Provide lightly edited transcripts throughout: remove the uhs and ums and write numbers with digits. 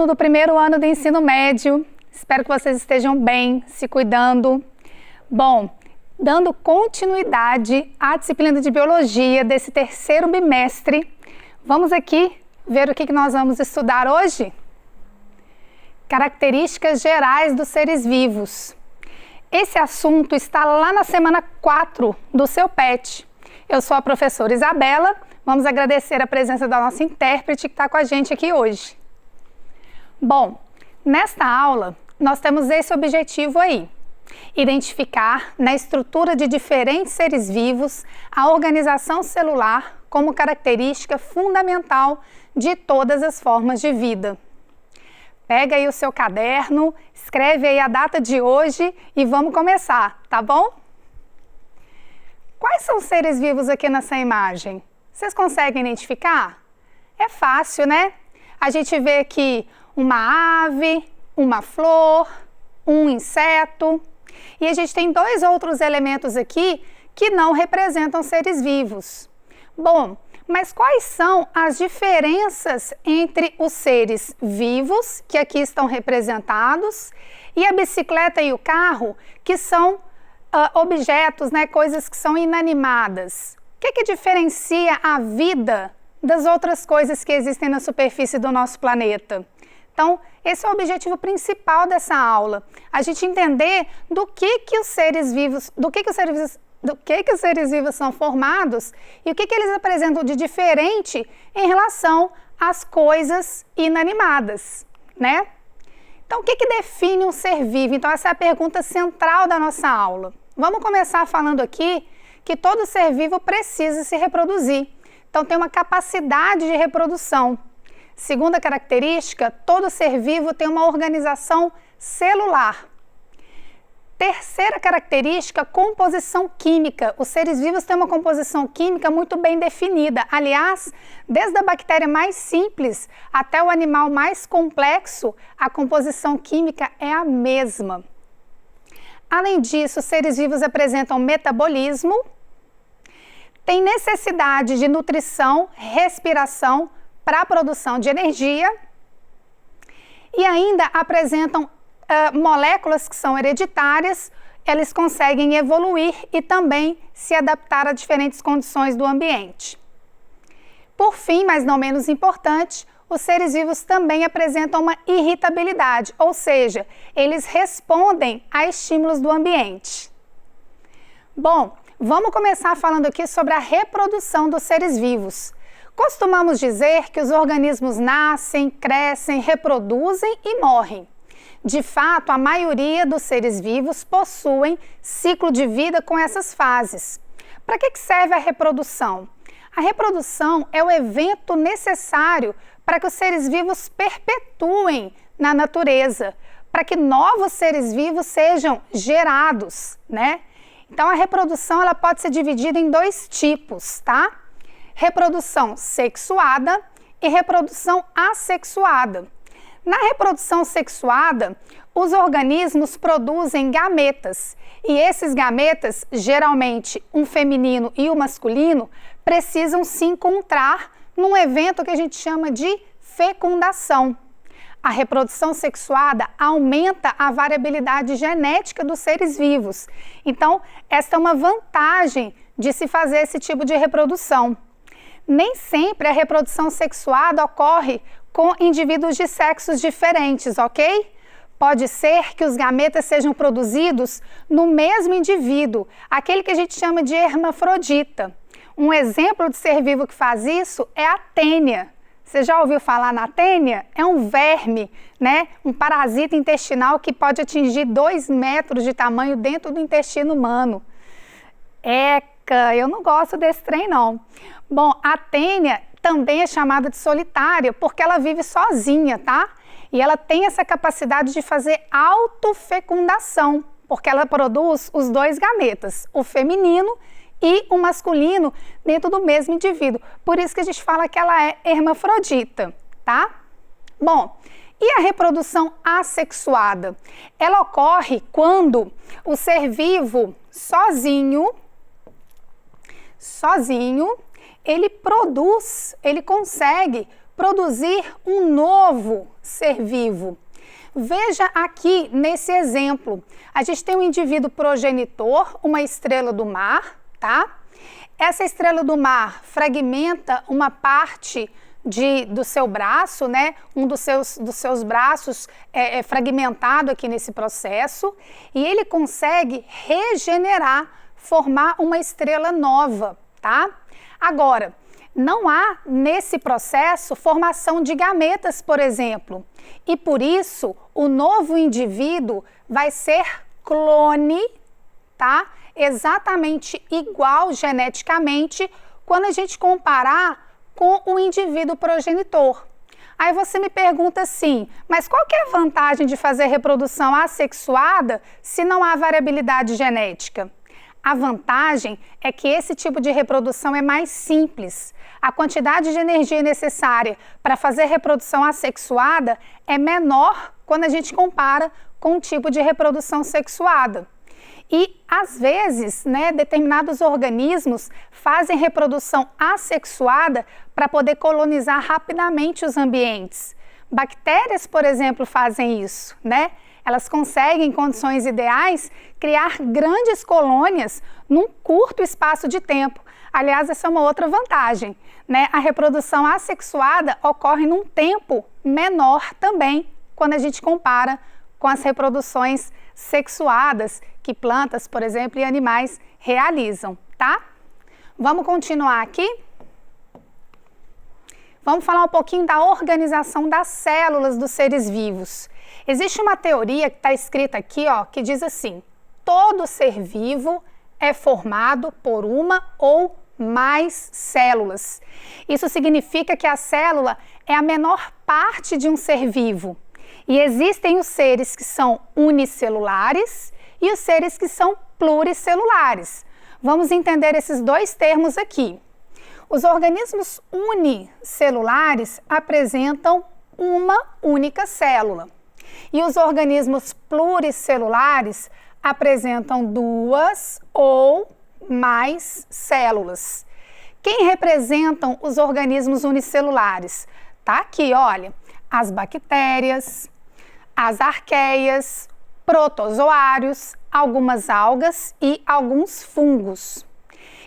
aluno do primeiro ano do ensino médio. Espero que vocês estejam bem, se cuidando. Bom, dando continuidade à disciplina de Biologia desse terceiro bimestre, vamos aqui ver o que nós vamos estudar hoje? Características gerais dos seres vivos. Esse assunto está lá na semana 4 do seu PET. Eu sou a professora Isabela. Vamos agradecer a presença da nossa intérprete que está com a gente aqui hoje. Bom, nesta aula nós temos esse objetivo aí: identificar na estrutura de diferentes seres vivos a organização celular como característica fundamental de todas as formas de vida. Pega aí o seu caderno, escreve aí a data de hoje e vamos começar, tá bom? Quais são os seres vivos aqui nessa imagem? Vocês conseguem identificar? É fácil, né? A gente vê aqui uma ave, uma flor, um inseto. E a gente tem dois outros elementos aqui que não representam seres vivos. Bom, mas quais são as diferenças entre os seres vivos, que aqui estão representados, e a bicicleta e o carro, que são objetos, né, coisas que são inanimadas? O que diferencia a vida das outras coisas que existem na superfície do nosso planeta? Então, esse é o objetivo principal dessa aula, a gente entender do que os seres vivos são formados e o que eles apresentam de diferente em relação às coisas inanimadas, né? Então, o que define um ser vivo? Então, essa é a pergunta central da nossa aula. Vamos começar falando aqui que todo ser vivo precisa se reproduzir. Então, tem uma capacidade de reprodução. Segunda característica, todo ser vivo tem uma organização celular. Terceira característica, composição química. Os seres vivos têm uma composição química muito bem definida. Aliás, desde a bactéria mais simples até o animal mais complexo, a composição química é a mesma. Além disso, os seres vivos apresentam metabolismo, têm necessidade de nutrição, respiração para a produção de energia e ainda apresentam moléculas que são hereditárias. Eles conseguem evoluir e também se adaptar a diferentes condições do ambiente. Por fim, mas não menos importante, os seres vivos também apresentam uma irritabilidade, ou seja, eles respondem a estímulos do ambiente. Bom, vamos começar falando aqui sobre a reprodução dos seres vivos. Costumamos dizer que os organismos nascem, crescem, reproduzem e morrem. De fato, a maioria dos seres vivos possuem ciclo de vida com essas fases. Para que serve a reprodução? A reprodução é o evento necessário para que os seres vivos perpetuem na natureza, para que novos seres vivos sejam gerados, né? Então, a reprodução ela pode ser dividida em dois tipos, tá? Reprodução sexuada e reprodução assexuada. Na reprodução sexuada, os organismos produzem gametas e esses gametas, geralmente um feminino e um masculino, precisam se encontrar num evento que a gente chama de fecundação. A reprodução sexuada aumenta a variabilidade genética dos seres vivos. Então, esta é uma vantagem de se fazer esse tipo de reprodução. Nem sempre a reprodução sexuada ocorre com indivíduos de sexos diferentes, ok? Pode ser que os gametas sejam produzidos no mesmo indivíduo, aquele que a gente chama de hermafrodita. Um exemplo de ser vivo que faz isso é a tênia. Você já ouviu falar na tênia? É um verme, né? Um parasita intestinal que pode atingir 2 metros de tamanho dentro do intestino humano. Eca, eu não gosto desse trem não. Bom, a tênia também é chamada de solitária porque ela vive sozinha, tá? E ela tem essa capacidade de fazer autofecundação, porque ela produz os dois gametas, o feminino e o masculino, dentro do mesmo indivíduo. Por isso que a gente fala que ela é hermafrodita, tá? Bom, e a reprodução assexuada? Ela ocorre quando o ser vivo sozinho, ele consegue produzir um novo ser vivo. Veja aqui nesse exemplo, a gente tem um indivíduo progenitor, uma estrela do mar, tá? Essa estrela do mar fragmenta uma parte do seu braço, né? Um dos seus braços é fragmentado aqui nesse processo e ele consegue regenerar, formar uma estrela nova, tá? Agora, não há nesse processo formação de gametas, por exemplo, e por isso o novo indivíduo vai ser clone, tá? Exatamente igual geneticamente quando a gente comparar com o indivíduo progenitor. Aí você me pergunta assim, mas qual que é a vantagem de fazer reprodução assexuada se não há variabilidade genética? A vantagem é que esse tipo de reprodução é mais simples. A quantidade de energia necessária para fazer reprodução assexuada é menor quando a gente compara com o tipo de reprodução sexuada. E, às vezes, né, determinados organismos fazem reprodução assexuada para poder colonizar rapidamente os ambientes. Bactérias, por exemplo, fazem isso, né? Elas conseguem, em condições ideais, criar grandes colônias num curto espaço de tempo. Aliás, essa é uma outra vantagem, né? A reprodução assexuada ocorre num tempo menor também, quando a gente compara com as reproduções sexuadas que plantas, por exemplo, e animais realizam, tá? Vamos continuar aqui? Vamos falar um pouquinho da organização das células dos seres vivos. Existe uma teoria que está escrita aqui, ó, que diz assim: todo ser vivo é formado por uma ou mais células. Isso significa que a célula é a menor parte de um ser vivo. E existem os seres que são unicelulares e os seres que são pluricelulares. Vamos entender esses dois termos aqui. Os organismos unicelulares apresentam uma única célula. E os organismos pluricelulares apresentam duas ou mais células. Quem representam os organismos unicelulares? Tá aqui, olha, as bactérias, as arqueias, protozoários, algumas algas e alguns fungos.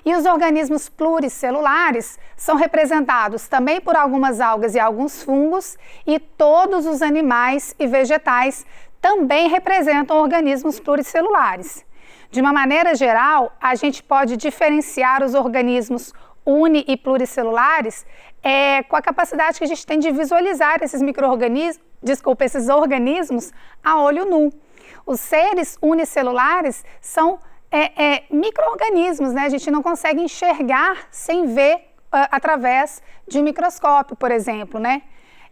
E os organismos pluricelulares são representados também por algumas algas e alguns fungos, e todos os animais e vegetais também representam organismos pluricelulares. De uma maneira geral, a gente pode diferenciar os organismos uni- e pluricelulares com a capacidade que a gente tem de visualizar esses esses organismos a olho nu. Os seres unicelulares são micro-organismos, né? A gente não consegue enxergar sem ver através de um microscópio, por exemplo, né?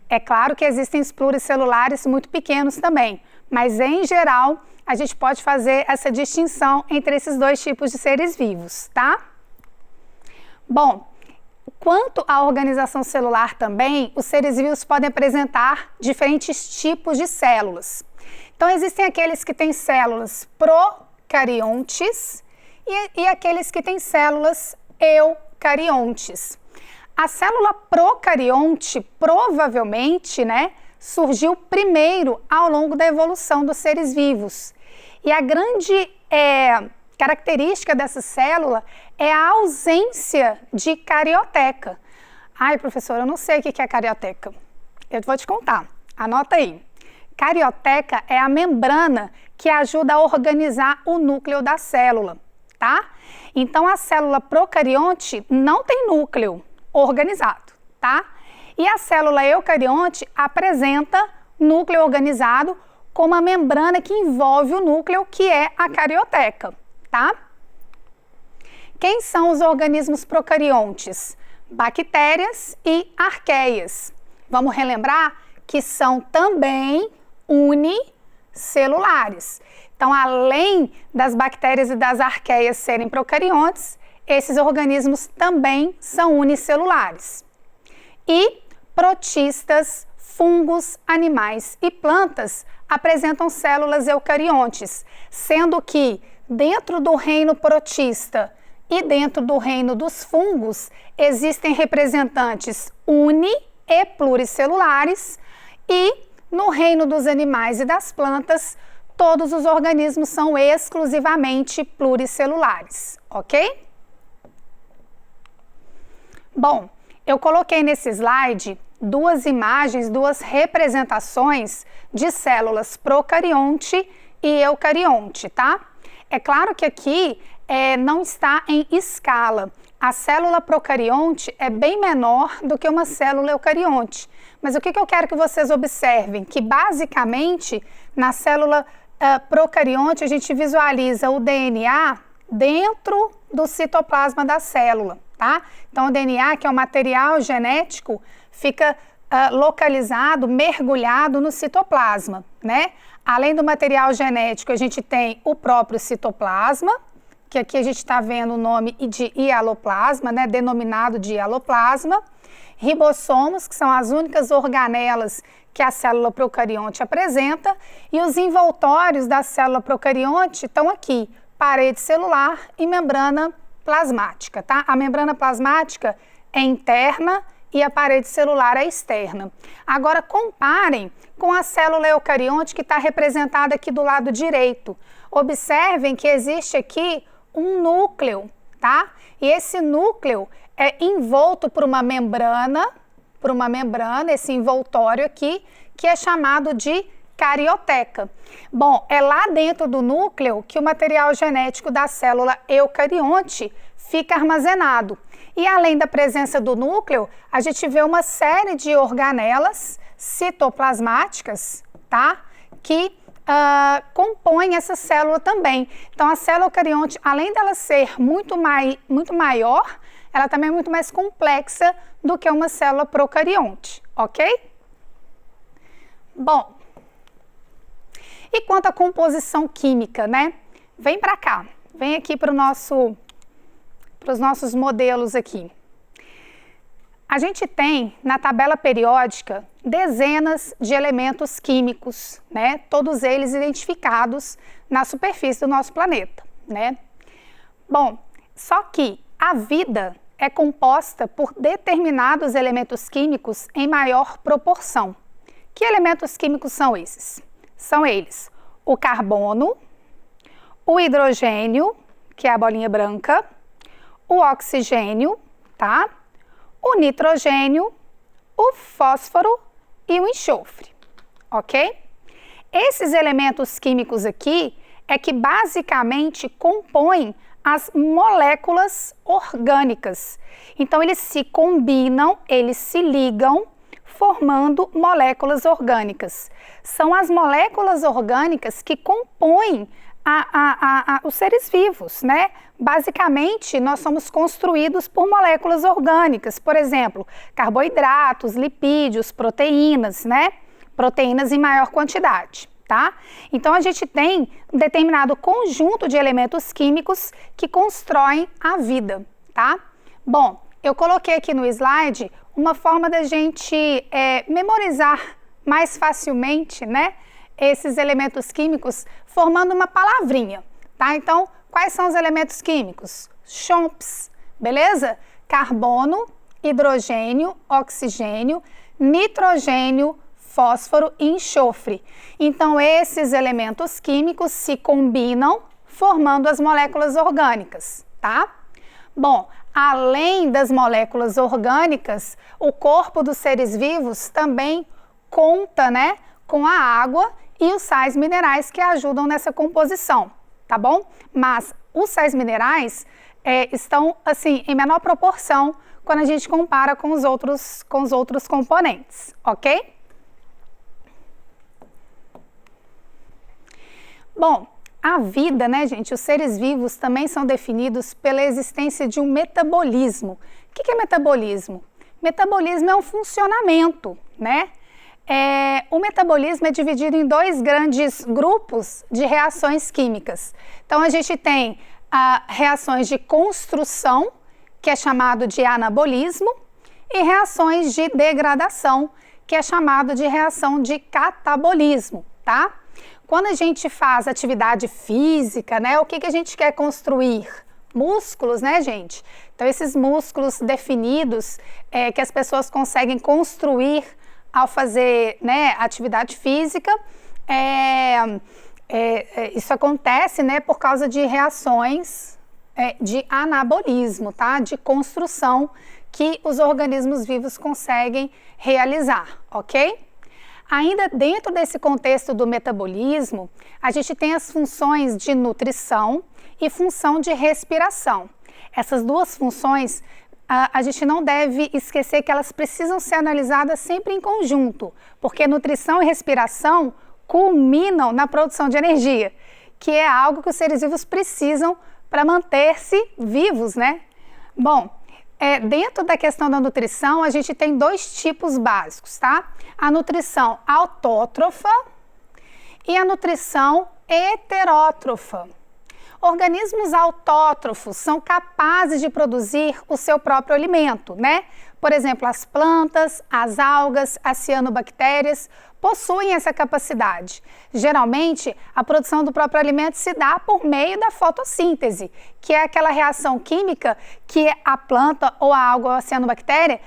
É claro que existem os pluricelulares muito pequenos também, mas em geral a gente pode fazer essa distinção entre esses dois tipos de seres vivos, tá? Bom, quanto à organização celular também, os seres vivos podem apresentar diferentes tipos de células. Então existem aqueles que têm células procariontes e aqueles que têm células eucariontes. A célula procarionte provavelmente, né, surgiu primeiro ao longo da evolução dos seres vivos. E a grande característica dessa célula é a ausência de carioteca. Ai, professora, eu não sei o que é carioteca. Eu vou te contar. Anota aí. Carioteca é a membrana que ajuda a organizar o núcleo da célula, tá? Então, a célula procarionte não tem núcleo organizado, tá? E a célula eucarionte apresenta núcleo organizado com uma membrana que envolve o núcleo, que é a carioteca, tá? Quem são os organismos procariontes? Bactérias e arqueias. Vamos relembrar que são também unicelulares. Então, além das bactérias e das arqueias serem procariontes, esses organismos também são unicelulares. E protistas, fungos, animais e plantas apresentam células eucariontes, sendo que dentro do reino protista e dentro do reino dos fungos existem representantes uni e pluricelulares, e no reino dos animais e das plantas, todos os organismos são exclusivamente pluricelulares, ok? Bom, eu coloquei nesse slide duas imagens, duas representações de células procarionte e eucarionte, tá? É claro que aqui não está em escala. A célula procarionte é bem menor do que uma célula eucarionte. Mas o que eu quero que vocês observem? Que basicamente na célula procarionte a gente visualiza o DNA dentro do citoplasma da célula, tá? Então o DNA, que é o material genético, fica localizado, mergulhado no citoplasma, né? Além do material genético, a gente tem o próprio citoplasma, que aqui a gente está vendo o nome de hialoplasma, né? Denominado de hialoplasma. Ribossomos, que são as únicas organelas que a célula procarionte apresenta, e os envoltórios da célula procarionte estão aqui, parede celular e membrana plasmática, tá? A membrana plasmática é interna e a parede celular é externa. Agora comparem com a célula eucarionte que está representada aqui do lado direito. Observem que existe aqui um núcleo, tá? E esse núcleo é envolto por uma membrana, esse envoltório aqui, que é chamado de carioteca. Bom, é lá dentro do núcleo que o material genético da célula eucarionte fica armazenado. E além da presença do núcleo, a gente vê uma série de organelas citoplasmáticas, tá? Que compõem essa célula também. Então a célula eucarionte, além dela ser muito maior, ela também é muito mais complexa do que uma célula procarionte, ok? Bom, e quanto à composição química, né? Vem para cá, vem aqui para os nossos modelos aqui. A gente tem na tabela periódica dezenas de elementos químicos, né? Todos eles identificados na superfície do nosso planeta, né? Bom, só que a vida é composta por determinados elementos químicos em maior proporção. Que elementos químicos são esses? São eles o carbono, o hidrogênio, que é a bolinha branca, o oxigênio, tá? O nitrogênio, o fósforo e o enxofre, ok? Esses elementos químicos aqui é que basicamente compõem as moléculas orgânicas. Então eles se combinam, eles se ligam, formando moléculas orgânicas. São as moléculas orgânicas que compõem os seres vivos, né? Basicamente, nós somos construídos por moléculas orgânicas, por exemplo, carboidratos, lipídios, proteínas, né? Proteínas em maior quantidade, tá? Então, a gente tem um determinado conjunto de elementos químicos que constroem a vida, tá? Bom, eu coloquei aqui no slide uma forma da gente memorizar mais facilmente, né? Esses elementos químicos formando uma palavrinha, tá? Então, quais são os elementos químicos? CHOMPS, beleza? Carbono, hidrogênio, oxigênio, nitrogênio, fósforo e enxofre. Então, esses elementos químicos se combinam formando as moléculas orgânicas, tá? Bom, além das moléculas orgânicas, o corpo dos seres vivos também conta, né, com a água e os sais minerais que ajudam nessa composição, tá bom? Mas os sais minerais estão, assim, em menor proporção quando a gente compara com os outros componentes, ok? Bom, a vida, né, gente, os seres vivos também são definidos pela existência de um metabolismo. O que é metabolismo? Metabolismo é um funcionamento, né? O metabolismo é dividido em dois grandes grupos de reações químicas. Então, a gente tem reações de construção, que é chamado de anabolismo, e reações de degradação, que é chamado de reação de catabolismo, tá? Quando a gente faz atividade física, né, o que a gente quer construir? músculos, né, gente? Então, esses músculos definidos que as pessoas conseguem construir ao fazer, né, atividade física, isso acontece, né, por causa de reações de anabolismo, tá? De construção que os organismos vivos conseguem realizar, ok? Ainda dentro desse contexto do metabolismo, a gente tem as funções de nutrição e função de respiração. Essas duas funções, a gente não deve esquecer que elas precisam ser analisadas sempre em conjunto, porque nutrição e respiração culminam na produção de energia, que é algo que os seres vivos precisam para manter-se vivos, né? Bom, dentro da questão da nutrição, a gente tem dois tipos básicos, tá? A nutrição autótrofa e a nutrição heterótrofa. Organismos autótrofos são capazes de produzir o seu próprio alimento, né? Por exemplo, as plantas, as algas, as cianobactérias possuem essa capacidade. Geralmente, a produção do próprio alimento se dá por meio da fotossíntese, que é aquela reação química que a planta ou a alga ou a cianobactéria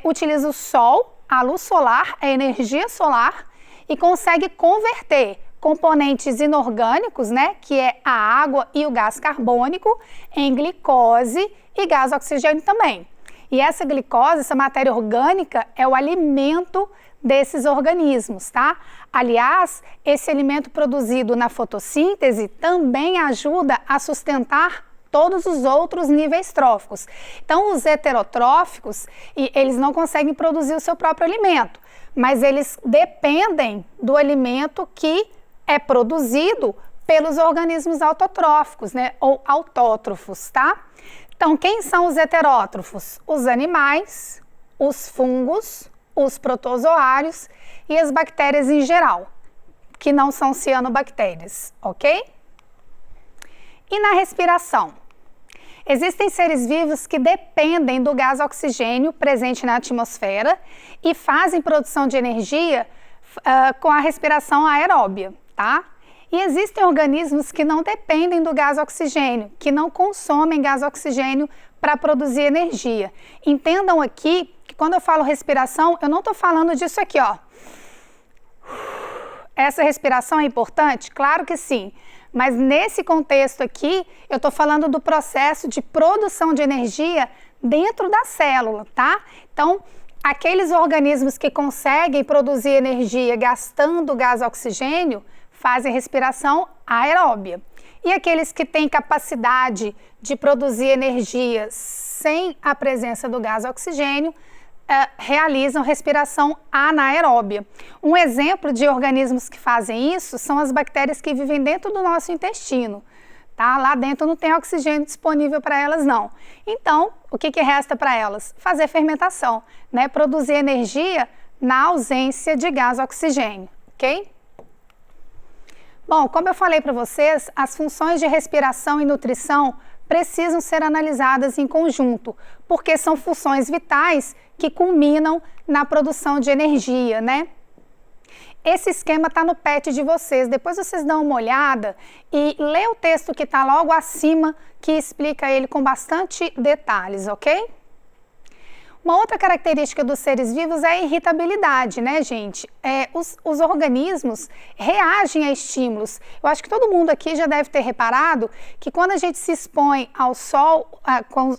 utiliza o sol, a luz solar, a energia solar e consegue converter componentes inorgânicos, né, que é a água e o gás carbônico, em glicose e gás oxigênio também. E essa glicose, essa matéria orgânica, é o alimento desses organismos, tá? Aliás, esse alimento produzido na fotossíntese também ajuda a sustentar todos os outros níveis tróficos. Então, os heterotróficos, eles não conseguem produzir o seu próprio alimento, mas eles dependem do alimento que é produzido pelos organismos autotróficos, né, ou autótrofos, tá? Então, quem são os heterótrofos? Os animais, os fungos, os protozoários e as bactérias em geral, que não são cianobactérias, ok? E na respiração? Existem seres vivos que dependem do gás oxigênio presente na atmosfera e fazem produção de energia com a respiração aeróbia, tá? E existem organismos que não dependem do gás oxigênio, que não consomem gás oxigênio para produzir energia. Entendam aqui que quando eu falo respiração, eu não estou falando disso aqui, ó. Essa respiração é importante? Claro que sim. Mas nesse contexto aqui, eu estou falando do processo de produção de energia dentro da célula, tá? Então, aqueles organismos que conseguem produzir energia gastando gás oxigênio fazem respiração aeróbia. E aqueles que têm capacidade de produzir energia sem a presença do gás oxigênio realizam respiração anaeróbia. Um exemplo de organismos que fazem isso são as bactérias que vivem dentro do nosso intestino. Tá? Lá dentro não tem oxigênio disponível para elas, não. Então, o que resta para elas? Fazer fermentação, né? Produzir energia na ausência de gás oxigênio, ok? Bom, como eu falei para vocês, as funções de respiração e nutrição precisam ser analisadas em conjunto, porque são funções vitais que culminam na produção de energia, né? Esse esquema está no PET de vocês, depois vocês dão uma olhada e lê o texto que está logo acima, que explica ele com bastante detalhes, ok? Uma outra característica dos seres vivos é a irritabilidade, né, gente? Os organismos reagem a estímulos. Eu acho que todo mundo aqui já deve ter reparado que quando a gente se expõe ao sol, com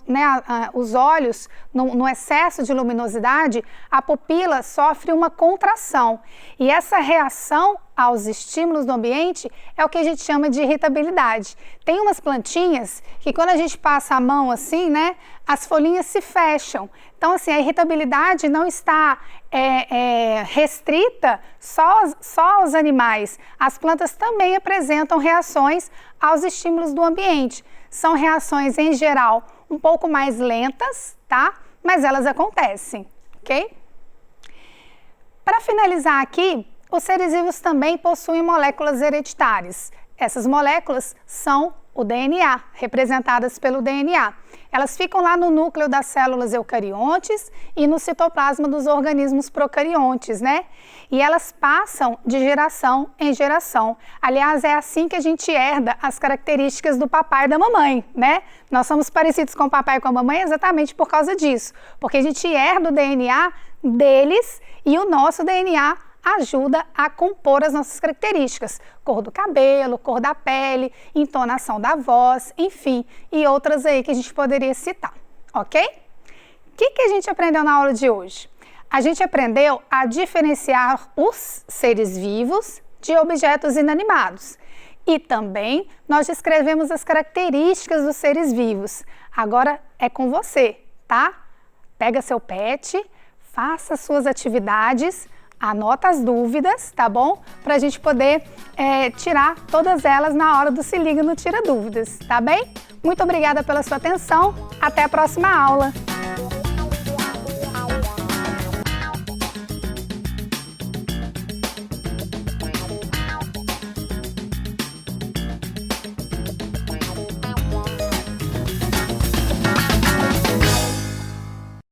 os olhos no excesso de luminosidade, a pupila sofre uma contração. E essa reação aos estímulos do ambiente é o que a gente chama de irritabilidade. Tem umas plantinhas que quando a gente passa a mão assim, né, as folhinhas se fecham. Então, assim, a irritabilidade não está restrita só aos animais. As plantas também apresentam reações aos estímulos do ambiente. São reações, em geral, um pouco mais lentas, tá? Mas elas acontecem, ok? Para finalizar aqui, os seres vivos também possuem moléculas hereditárias. Essas moléculas são o DNA, representadas pelo DNA. Elas ficam lá no núcleo das células eucariontes e no citoplasma dos organismos procariontes, né? E elas passam de geração em geração. Aliás, é assim que a gente herda as características do papai e da mamãe, né? Nós somos parecidos com o papai e com a mamãe exatamente por causa disso, porque a gente herda o DNA deles e o nosso DNA ajuda a compor as nossas características, cor do cabelo, cor da pele, entonação da voz, enfim, e outras aí que a gente poderia citar, ok? O que a gente aprendeu na aula de hoje? A gente aprendeu a diferenciar os seres vivos de objetos inanimados e também nós descrevemos as características dos seres vivos. Agora é com você, tá? Pega seu pet, faça suas atividades, anota as dúvidas, tá bom? Para a gente poder tirar todas elas na hora do Se Liga no Tira Dúvidas, tá bem? Muito obrigada pela sua atenção, até a próxima aula!